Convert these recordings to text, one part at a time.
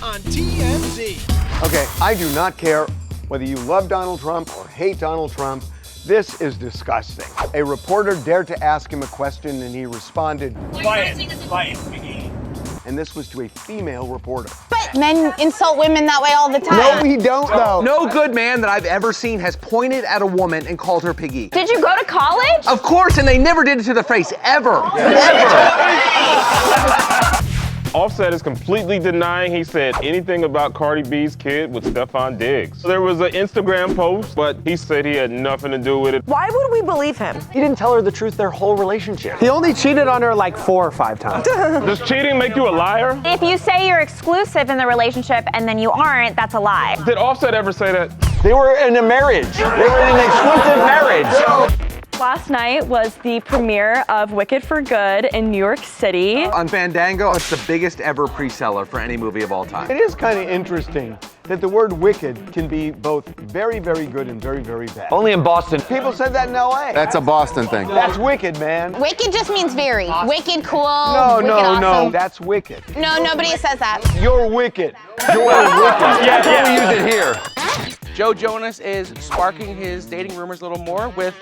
on TMZ. Okay, I do not care whether you love Donald Trump or hate Donald Trump. This is disgusting. A reporter dared to ask him a question and he responded, Quiet. And this was to a female reporter. But men insult women that way all the time. No, we don't, though. No good man that I've ever seen has pointed at a woman and called her piggy. Did you go to college? Of course, and they never did it to the face, ever. Ever. Offset is completely denying he said anything about Cardi B's kid with Stefon Diggs. There was an Instagram post, but he said he had nothing to do with it. Why would we believe him? He didn't tell her the truth their whole relationship. He only cheated on her like 4 or 5 times. Does cheating make you a liar? If you say you're exclusive in the relationship and then you aren't, that's a lie. Did Offset ever say that? They were in a marriage. They were in an exclusive marriage. Last night was the premiere of Wicked for Good in New York City. On Fandango, it's the biggest ever pre-seller for any movie of all time. It is kind of interesting that the word wicked can be both very, very good and very, very bad. Only in Boston. People said that in LA. That's a Boston thing. That's wicked, man. Wicked just means very. Wicked, cool, No, wicked, no, awesome. no. That's wicked. No, nobody says that. You're wicked. You're wicked. Yeah, that's how we use it here. Joe Jonas is sparking his dating rumors a little more with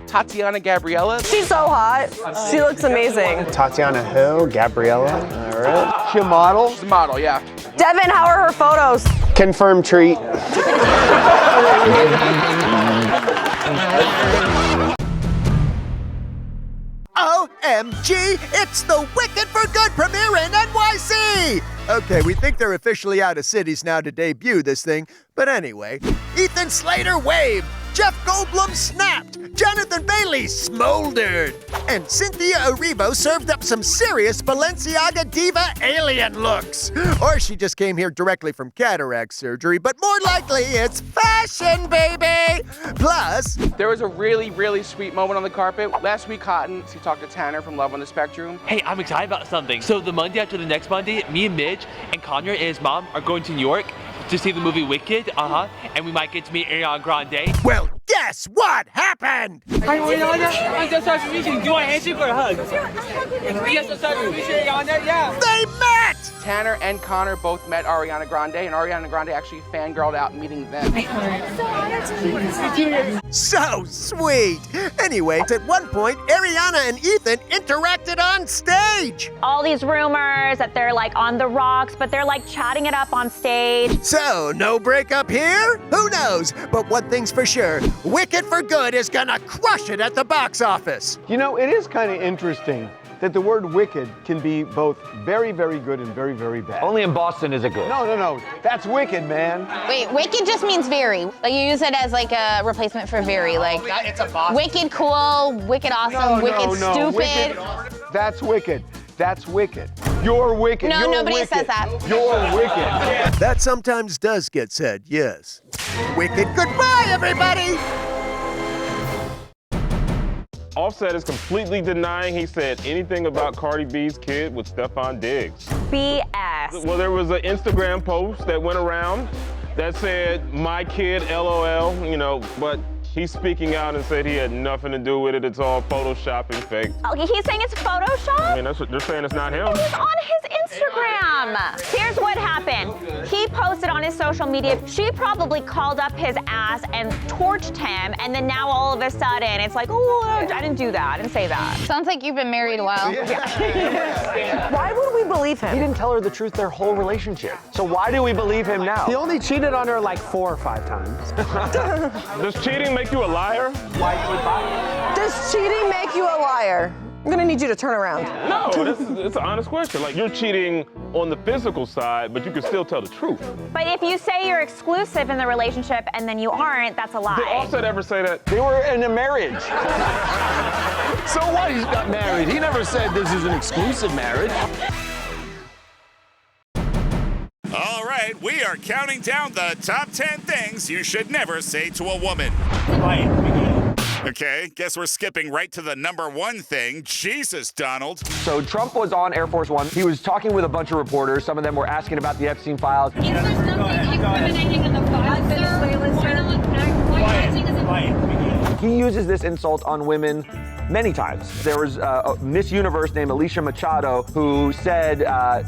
Tatiana Gabriella. She's so hot. She looks amazing. Tatiana who? Gabriella? All right. She a model? She's a model, yeah. Devin, how are her photos? Confirmed treat. OMG, it's the Wicked for Good premiere in NYC! Okay, we think they're officially out of cities now to debut this thing, but anyway, Ethan Slater waved, Jeff Goldblum snapped, Jonathan Bailey smoldered, and Cynthia Erivo served up some serious Balenciaga diva alien looks. Or she just came here directly from cataract surgery, but more likely it's fashion, baby! Plus, There was a really, really sweet moment on the carpet. Last week, Cotton, he talked to Tanner from Love on the Spectrum. Hey, I'm excited about something. So the Monday after the next Monday, me and Midge and Connor and his mom are going to New York to see the movie Wicked, and we might get to meet Ariana Grande. well, guess what happened? Hi, Ariana. I'm so sorry for meeting you. Do I handshake or a hug? Yes, so sorry for meeting Ariana, yeah. They met! Tanner and Connor both met Ariana Grande, and Ariana Grande actually fangirled out meeting them. So sweet! Anyway, at one point, Ariana and Ethan interacted on stage! All these rumors that they're like on the rocks, but they're like chatting it up on stage. So, no breakup here? Who knows? But one thing's for sure, Wicked for Good is gonna crush it at the box office! You know, it is kind of interesting that the word wicked can be both very, very good and very, very bad. Only in Boston is it good. No. That's wicked, man. Wait, wicked just means very. Like you use it as like a replacement for very. Like It's a Boston. wicked cool, wicked awesome, wicked stupid. Wicked. That's wicked. That's wicked. You're wicked. No, You're nobody wicked. says that. You're wicked. That sometimes does get said, yes. Wicked goodbye, everybody! Offset is completely denying he said anything about Cardi B's kid with Stefon Diggs. BS. Well, there was an Instagram post that went around that said, my kid, LOL, but he's speaking out and said he had nothing to do with it. It's all photoshopping fake. Oh, he's saying it's Photoshop? I mean, that's what they're saying, it's not him. It was on his Instagram. Here's what happened. He posted on his social media. She probably called up his ass and torched him, and then now all of a sudden it's like, oh, I didn't do that. I didn't say that. Sounds like you've been married a while. Why would we believe He him? didn't tell her the truth their whole relationship. So why do we believe him now? He only cheated on her like 4 or 5 times. Does cheating make you a liar? Does cheating make you a liar? I'm gonna need you to turn around. No, it's an honest question. Like, you're cheating on the physical side, but you can still tell the truth. But if you say you're exclusive in the relationship and then you aren't, that's a Did lie. Offset ever say that? They were in a marriage. So what? He's got married. He never said this is an exclusive marriage. All right, we are counting down the top 10 things you should never say to a woman. Okay, guess we're skipping right to the number 1 thing. Jesus, Donald. So Trump was on Air Force One. He was talking with a bunch of reporters. Some of them were asking about the Epstein files. Is there something incriminating in the files? Why not using as a He uses this insult on women many times. There was a Miss Universe named Alicia Machado who said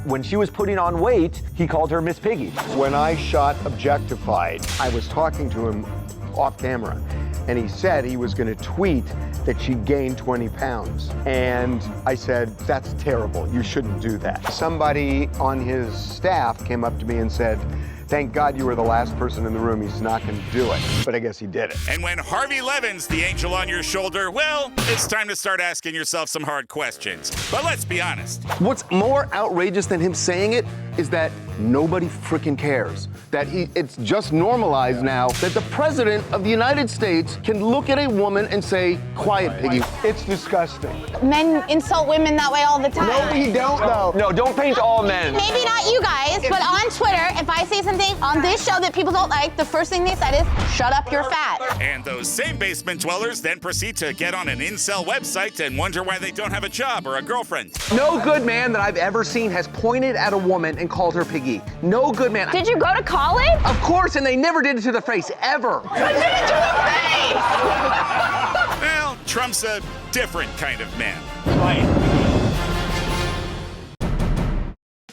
when she was putting on weight, he called her Miss Piggy. When I shot Objectified, I was talking to him off camera, and he said he was going to tweet that she gained 20 pounds. And I said, that's terrible. You shouldn't do that. Somebody on his staff came up to me and said, thank God you were the last person in the room. He's not going to do it. But I guess he did it. And when Harvey Levin's the angel on your shoulder, well, it's time to start asking yourself some hard questions. But let's be honest. What's more outrageous than him saying it is that nobody freaking cares. That it's just normalized now that the president of the United States can look at a woman and say, quiet, piggy. It's disgusting. Men insult women that way all the time. No, we don't, though. No, don't paint all men. Maybe not you guys, but on Twitter, if I say something on this show that people don't like, the first thing they said is, shut up, you're fat. And those same basement dwellers then proceed to get on an incel website and wonder why they don't have a job or a girlfriend. No good man that I've ever seen has pointed at a woman and called her piggy. No good man. Did you go to college? Of course, and they never did it to the face, ever. I did it to the face! Well, Trump's a different kind of man.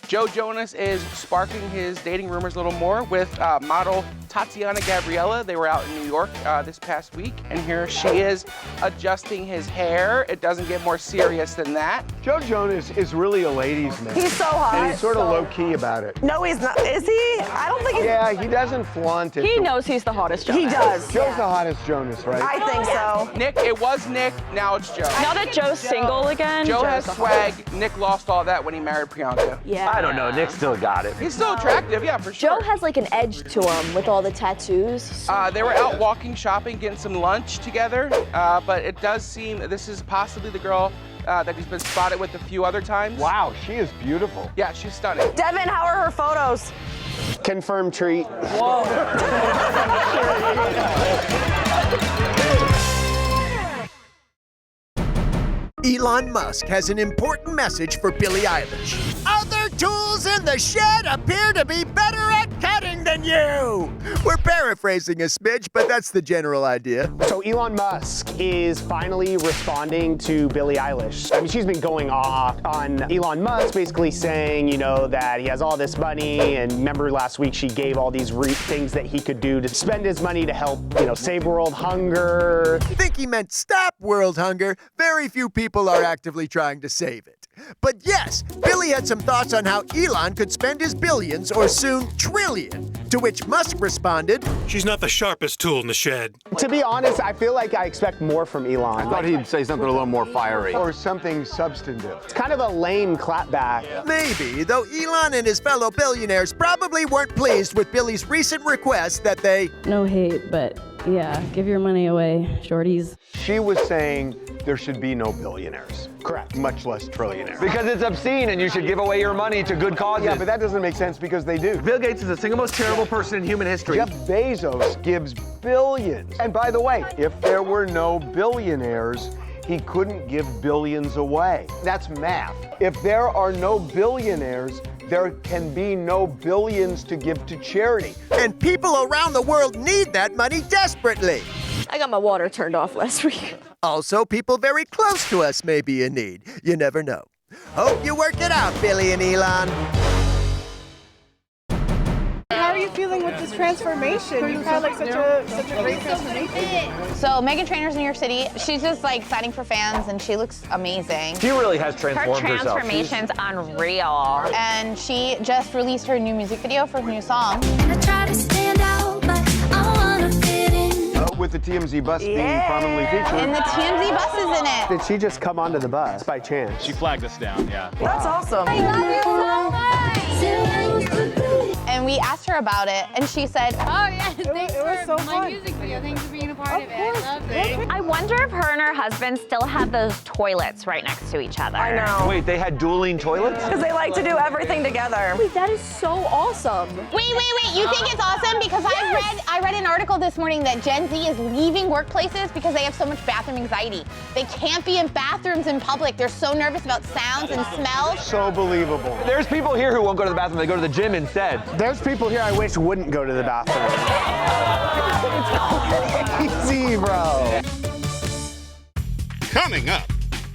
Joe Jonas is sparking his dating rumors a little more with model Tatiana Gabriella. They were out in New York this past week, and here she is adjusting his hair. It doesn't get more serious than that. Joe Jonas is really a ladies' man. He's so hot. And he's sort of low-key about it. No, he's not. Is he? I don't think he's... Yeah, he doesn't flaunt it. He knows he's the hottest Jonas. He does. Joe's the hottest Jonas, right? I think so. Nick, it was Nick, now it's Joe. Now that Joe's single again. Joe Joe's has the swag. hottest. Nick lost all that when he married Priyanka. Yeah. I don't know, Nick still got it. He's still attractive, yeah, for sure. Joe has like an edge to him with all the tattoos. They were out walking, shopping, getting some lunch together, but it does seem that this is possibly the girl that he's been spotted with a few other times. Wow, she is beautiful. Yeah, she's stunning. Devin, how are her photos? Confirmed treat. Whoa. Elon Musk has an important message for Billie Eilish. Other tools in the shed appear to be better at cutting than you. We're paraphrasing a smidge, but that's the general idea. So Elon Musk is finally responding to Billie Eilish. I mean, she's been going off on Elon Musk, basically saying, you know, that he has all this money, and remember last week she gave all these things that he could do to spend his money to help, you know, save world hunger. I think he meant stop world hunger. Very few people are actively trying to save it. But yes, Billie had some thoughts on how Elon could spend his billions, or soon trillion, to which Musk responded, she's not the sharpest tool in the shed. To be honest, I feel like I expect more from Elon. I thought he'd say something a little more fiery. Or something substantive. It's kind of a lame clapback. Maybe, though Elon and his fellow billionaires probably weren't pleased with Billie's recent request that they... No hate, but yeah, give your money away, shorties. She was saying there should be no billionaires. Correct. Much less trillionaires. Because it's obscene and you should give away your money to good causes. Yeah, but that doesn't make sense because they do. Bill Gates is the single most terrible person in human history. Jeff Bezos gives billions. And by the way, if there were no billionaires, he couldn't give billions away. That's math. If there are no billionaires, there can be no billions to give to charity. And people around the world need that money desperately. I got my water turned off last week. Also, people very close to us may be in need. You never know. Hope you work it out, Billie and Elon. How are you feeling with this transformation? You've had like such a great transformation. So Meghan Trainor's in New York City. She's just like exciting for fans, and she looks amazing. She really has transformed Her herself. transformation's unreal. And she just released her new music video for her new song. I try to stand out, but I wanna fit in. With the TMZ bus being prominently featured. And the TMZ bus is in it. Did she just come onto the bus by chance? She flagged us down, yeah. That's awesome. I love you so much. And we asked her about it, and she said, Oh yeah, thanks it was for so my fun. music video. Thanks for being a part of it. I love it. I wonder if her and her husband still have those toilets right next to each other. I know. Wait, they had dueling toilets? Because they like to do everything together. Wait, that is so awesome. Wait. You think it's awesome? Because I read an article this morning that Gen Z is leaving workplaces because they have so much bathroom anxiety. They can't be in bathrooms in public. They're so nervous about sounds and smells. So believable. There's people here who won't go to the bathroom, they go to the gym instead. There's people here I wish wouldn't go to the bathroom. It's crazy, bro. Coming up.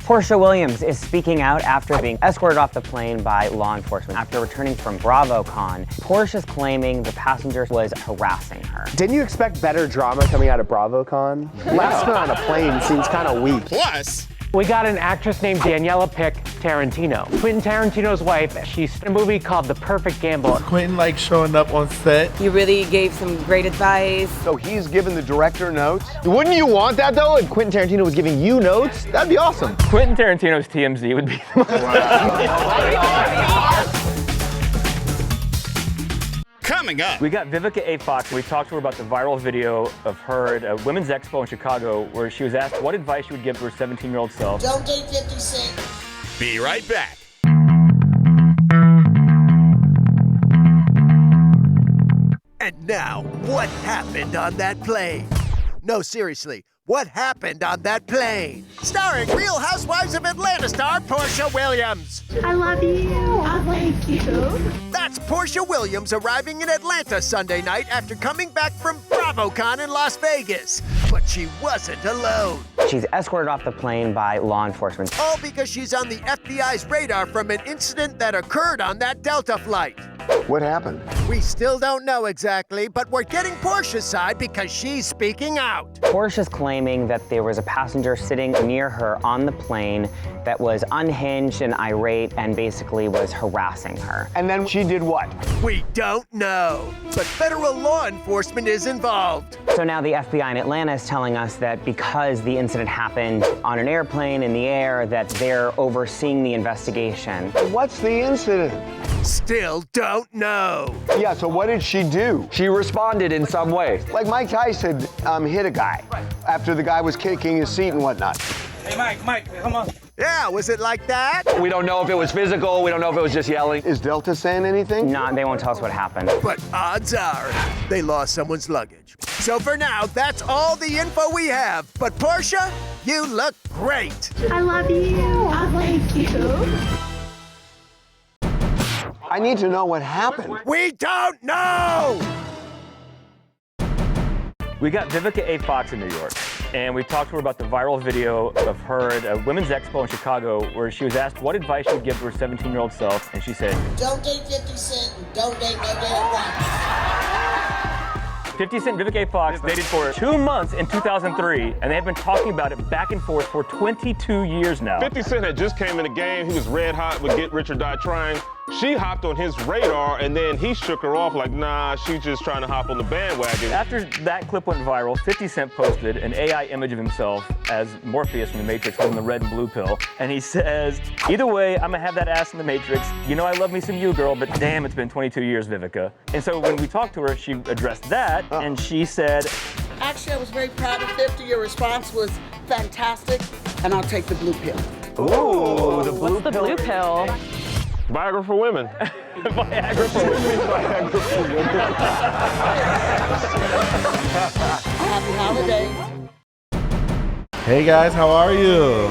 Porsha Williams is speaking out after being escorted off the plane by law enforcement. After returning from BravoCon, Porsha's claiming the passenger was harassing her. Didn't you expect better drama coming out of BravoCon? Last one on a plane seems kind of weak. Plus, we got an actress named Daniela Pick Tarantino. Quentin Tarantino's wife. She's in a movie called The Perfect Gamble. Quentin likes showing up on set. You really gave some great advice. So he's giving the director notes? Wouldn't you want that though, if Quentin Tarantino was giving you notes? That'd be awesome. Quentin Tarantino's TMZ would be the most. Coming up. We got Vivica Fox. We talked to her about the viral video of her at a women's expo in Chicago where she was asked what advice she would give to her 17-year-old self. Don't date 50 Cent. Be right back. And now, what happened on that plane? No, seriously, what happened on that plane? Starring Real Housewives of Atlanta star Porsha Williams. I love you. I like you. That's Porsha Williams arriving in Atlanta Sunday night after coming back from BravoCon in Las Vegas. But she wasn't alone. She's escorted off the plane by law enforcement. All because she's on the FBI's radar from an incident that occurred on that Delta flight. What happened? We still don't know exactly, but we're getting Porsha's side because she's speaking out. Porsha's claiming that there was a passenger sitting near her on the plane that was unhinged and irate and basically was harassing her. And then she did what? We don't know, but federal law enforcement is involved. So now the FBI in Atlanta is telling us that because the incident happened on an airplane in the air, that they're overseeing the investigation. What's the incident? Still don't know. Yeah, so what did she do? She responded in some way. Like Mike Tyson hit a guy after the guy was kicking his seat and whatnot. Hey, Mike, come on. Yeah, was it like that? We don't know if it was physical. We don't know if it was just yelling. Is Delta saying anything? No, they won't tell us what happened. But odds are they lost someone's luggage. So for now, that's all the info we have. But Porsha, you look great. I love you. I like you. I need to know what happened. We don't know! We got Vivica Fox in New York, and we talked to her about the viral video of her at a women's expo in Chicago where she was asked what advice she would give to her 17-year-old self, and she said, Don't date 50 Cent and don't date no damn rock. 50 Cent and Vivica Fox dated for 2 months in 2003, and they have been talking about it back and forth for 22 years now. 50 Cent had just came in the game. He was red hot with Get Rich or Die Trying. She hopped on his radar, and then he shook her off like, nah, she's just trying to hop on the bandwagon. After that clip went viral, 50 Cent posted an AI image of himself as Morpheus from The Matrix holding the red and blue pill. And he says, either way, I'm gonna have that ass in the Matrix. You know I love me some you, girl, but damn, it's been 22 years, Vivica. And so when we talked to her, she addressed that, and she said, Actually, I was very proud of 50. Your response was fantastic, and I'll take the blue pill. Ooh, the blue What's the blue pill? Viagra for women. Viagra for women. Happy holidays. Hey guys, how are you?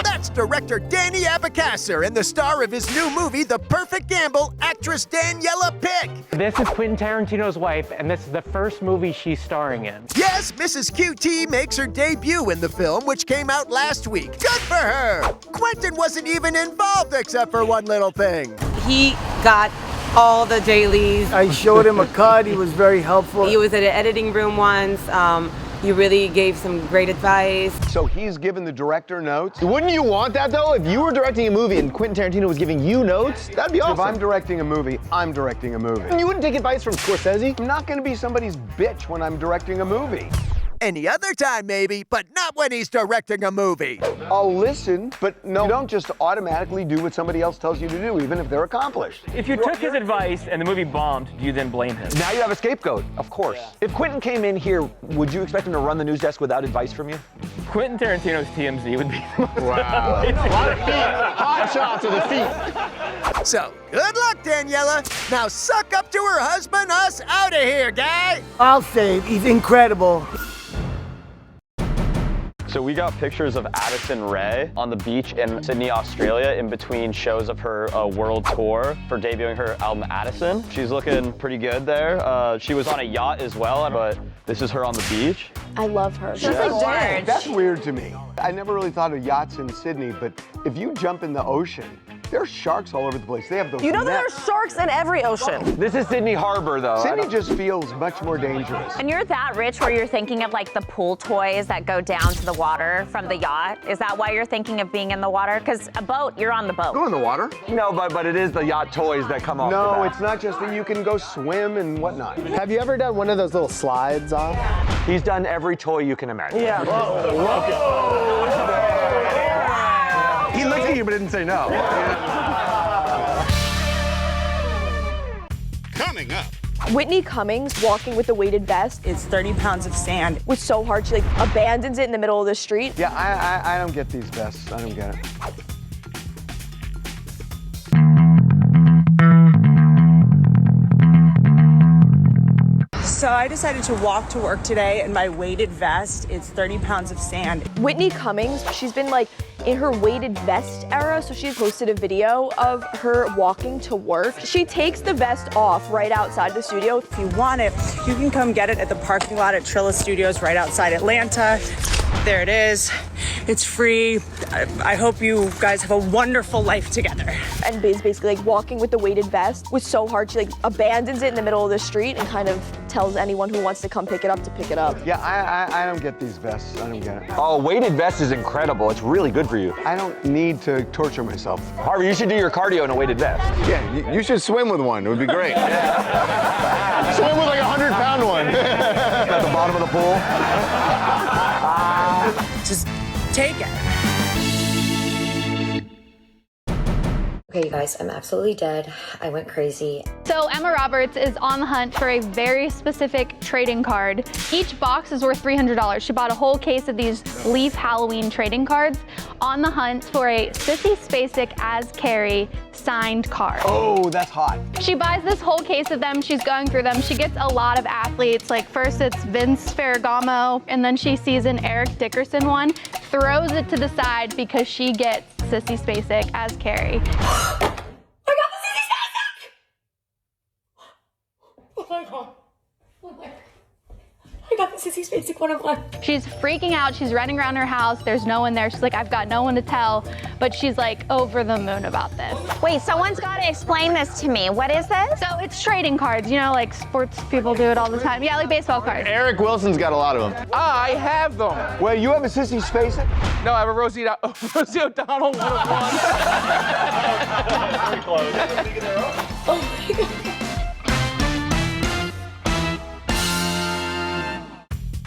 That's director Danny Abacasser and the star of his new movie, The Perfect Gamble, actress Daniela Pick. This is Quentin Tarantino's wife, and this is the first movie she's starring in. Yes, Mrs. QT makes her debut in the film, which came out last week. Good for her! Quentin wasn't even involved except for one little thing. He got all the dailies. I showed him a cut. He was very helpful. He was at an editing room once. You really gave some great advice. So he's giving the director notes? Wouldn't you want that though? If you were directing a movie and Quentin Tarantino was giving you notes, that'd be awesome. If I'm directing a movie, I'm directing a movie. And you wouldn't take advice from Scorsese? I'm not gonna be somebody's bitch when I'm directing a movie. Any other time, maybe, but not when he's directing a movie. I'll listen, but no, you don't just automatically do what somebody else tells you to do, even if they're accomplished. If you took his advice and the movie bombed, do you then blame him? Now you have a scapegoat, of course. If Quentin came in here, would you expect him to run the news desk without advice from you? Quentin Tarantino's TMZ would be the most wow. A lot of feet. Hot shots of the feet. So, good luck, Daniela. Now suck up to her husband, us out of here, guy. I'll say he's incredible. So we got pictures of Addison Rae on the beach in Sydney, Australia, in between shows of her world tour for debuting her album Addison. She's looking pretty good there. She was on a yacht as well, but this is her on the beach. I love her. She's like, that's weird to me. I never really thought of yachts in Sydney, but if you jump in the ocean, there's sharks all over the place. They have those You know nets. there are sharks in every ocean. This is Sydney Harbor, though. Sydney just feels much more dangerous. And you're that rich where you're thinking of like the pool toys that go down to the water from the yacht? Is that why you're thinking of being in the water? Because a boat, you're on the boat. Go in the water? No, but it is the yacht toys that come off the No, back. it's not just that you can go swim and whatnot. Have you ever done one of those little slides off? He's done every toy you can imagine. Yeah. He looked at you but didn't say no. Coming up. Whitney Cummings walking with a weighted vest. It's 30 pounds of sand. Was so hard, she like abandons it in the middle of the street. Yeah, I don't get these vests. I don't get it. So I decided to walk to work today in my weighted vest. It's 30 pounds of sand. Whitney Cummings, she's been like in her weighted vest era, so she posted a video of her walking to work. She takes the vest off right outside the studio. If you want it, you can come get it at the parking lot at Trilla Studios right outside Atlanta. There it is. It's free. I hope you guys have a wonderful life together. And is basically like walking with the weighted vest was so hard, she like abandons it in the middle of the street and kind of tells anyone who wants to come pick it up to pick it up. Yeah, I don't get these vests. I don't get it. Oh, weighted vest is incredible. It's really good for you. I don't need to torture myself. Harvey, you should do your cardio in a weighted vest. Yeah, you should swim with one. It would be great. Swim with like a 100-pound one. At the bottom of the pool. Just take it. Okay, you guys, I'm absolutely dead. I went crazy. So Emma Roberts is on the hunt for a very specific trading card. Each box is worth $300. She bought a whole case of these Leaf Halloween trading cards on the hunt for a Sissy Spacek as Carrie signed card. Oh, that's hot. She buys this whole case of them. She's going through them. She gets a lot of athletes. Like first it's Vince Ferragamo, and then she sees an Eric Dickerson one, throws it to the side because she gets Sissy Spacek as Carrie. Oh my god. Oh my god. I got the Sissy Spacek one of one. She's freaking out. She's running around her house. There's no one there. She's like, I've got no one to tell. But she's like over the moon about this. Wait, someone's got to explain this to me. What is this? So it's trading cards. You know, like sports people do it all the time. Yeah, like baseball cards. Eric Wilson's got a lot of them. I have them. Wait, you have a Sissy Spacek? No, I have a Rosie O'Donnell one of one. Very close. Oh my god.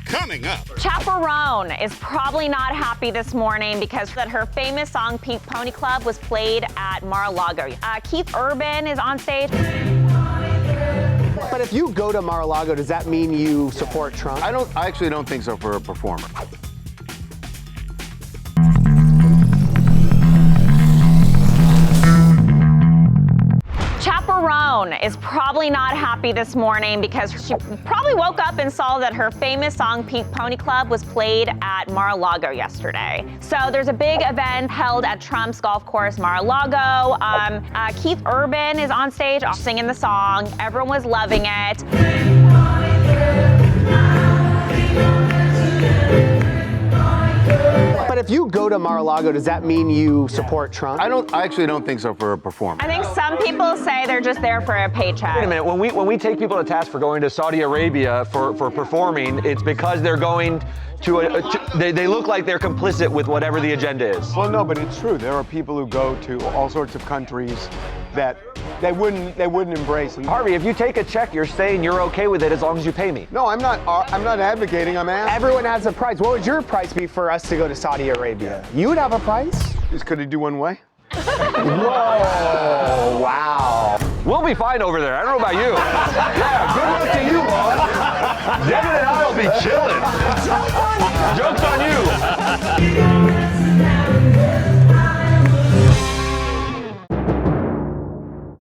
Coming up. Chaperone is probably not happy this morning because that her famous song Pink Pony Club was played at Mar-a-Lago. Keith Urban is on stage. But if you go to Mar-a-Lago, does that mean you support Trump? I actually don't think so for a performer. Chaperone is probably not happy this morning because she probably woke up and saw that her famous song Pink Pony Club was played at Mar-a-Lago yesterday. So there's a big event held at Trump's golf course, Mar-a-Lago. Keith Urban is on stage singing the song. Everyone was loving it. But if you go to Mar-a-Lago, does that mean you support Trump? I actually don't think so for a performer. I think some people say they're just there for a paycheck. Wait a minute, when we take people to task for going to Saudi Arabia for performing, it's because they're going to they look like they're complicit with whatever the agenda is. Well, no, but it's true. There are people who go to all sorts of countries that they wouldn't embrace. And Harvey, if you take a check, you're saying you're okay with it as long as you pay me. No, I'm not advocating. I'm asking. Everyone has a price. What would your price be for us to go to Saudi Arabia? You would have a price? Could it do one way? Whoa, wow. We'll be fine over there. I don't know about you. Yeah, good luck to you, boss. Devin and I will be chilling. Joke's on